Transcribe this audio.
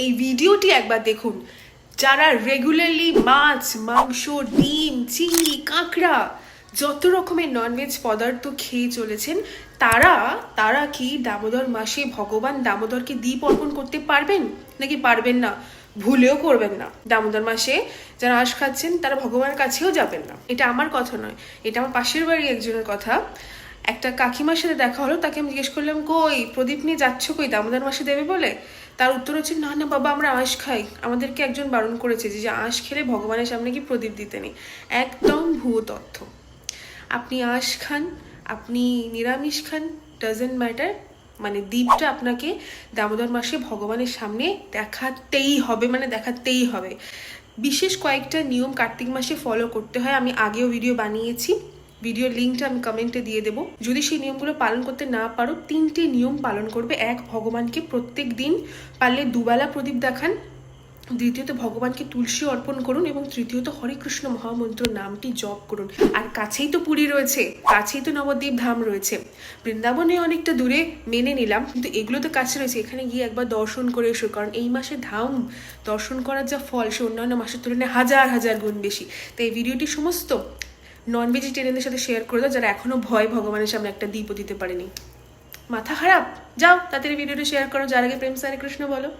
এই ভিডিওটি একবার দেখুন। যারা রেগুলারলি মাছ, মাংস, ডিম, চিংড়ি, কাঁকড়া যত রকমের ননভেজ পদার্থ খেয়ে চলেছেন, তারা তারা কি দামোদর মাসে ভগবান দামোদরকে দ্বীপ অর্পণ করতে পারবেন নাকি পারবেন না? ভুলেও করবেন না। দামোদর মাসে যারা আঁশ খাচ্ছেন তারা ভগবানের কাছেও যাবেন না। এটা আমার কথা নয়, এটা আমার পাশের বাড়ি একজনের কথা। একটা কাকিমার সাথে দেখা হলো, তাকে আমি জিজ্ঞেস করলাম, কই প্রদীপ নিয়ে যাচ্ছ কই, দামোদর মাসে দেবে বলে? তার উত্তর হচ্ছে, না না বাবা, আমরা আঁশ খাই, আমাদেরকে একজন বারণ করেছে যে আঁশ খেলে ভগবানের সামনে কি প্রদীপ দিতে নেই। একদম ভুয়ো তথ্য। আপনি আঁশ খান, আপনি নিরামিষ খান, ডাজেন্ট ম্যাটার, মানে দ্বীপটা আপনাকে দামোদর মাসে ভগবানের সামনে দেখাতেই হবে, মানে দেখাতেই হবে। বিশেষ কয়েকটা নিয়ম কার্তিক মাসে ফলো করতে হয়, আমি আগেও ভিডিও বানিয়েছি, ভিডিওর লিঙ্কটা আমি কমেন্টে দিয়ে দেবো। যদি সেই নিয়মগুলো পালন করতে না পারো, 3টে নিয়ম পালন করবে। এক, ভগবানকে প্রত্যেক দিন পারলে দুবেলা প্রদীপ দেখান। দ্বিতীয়ত, ভগবানকে তুলসী অর্পণ করুন। এবং তৃতীয়ত, হরে কৃষ্ণ মহামন্ত্র নামটি জপ করুন। আর কাছেই তো পুরী রয়েছে, কাছেই তো নবদ্বীপ ধাম রয়েছে। বৃন্দাবনে অনেকটা দূরে মেনে নিলাম, কিন্তু এগুলো তো কাছে রয়েছে, এখানে গিয়ে একবার দর্শন করে এসো। কারণ এই মাসে ধাম দর্শন করার যা ফল, সে অন্যান্য মাসের তুলনায় হাজার হাজার গুণ বেশি। তাই এই ভিডিওটি সমস্ত নন ভেজিটেরিয়ানদের সাথে শেয়ার করে দাও, যারা এখনো ভয় ভগবানের সামনে একটা দ্বীপও দিতে পারেনি। মাথা খারাপ? যাও তাড়াতাড়ি ভিডিওটি শেয়ার করো, যার আগে প্রেম হরে কৃষ্ণ বলো।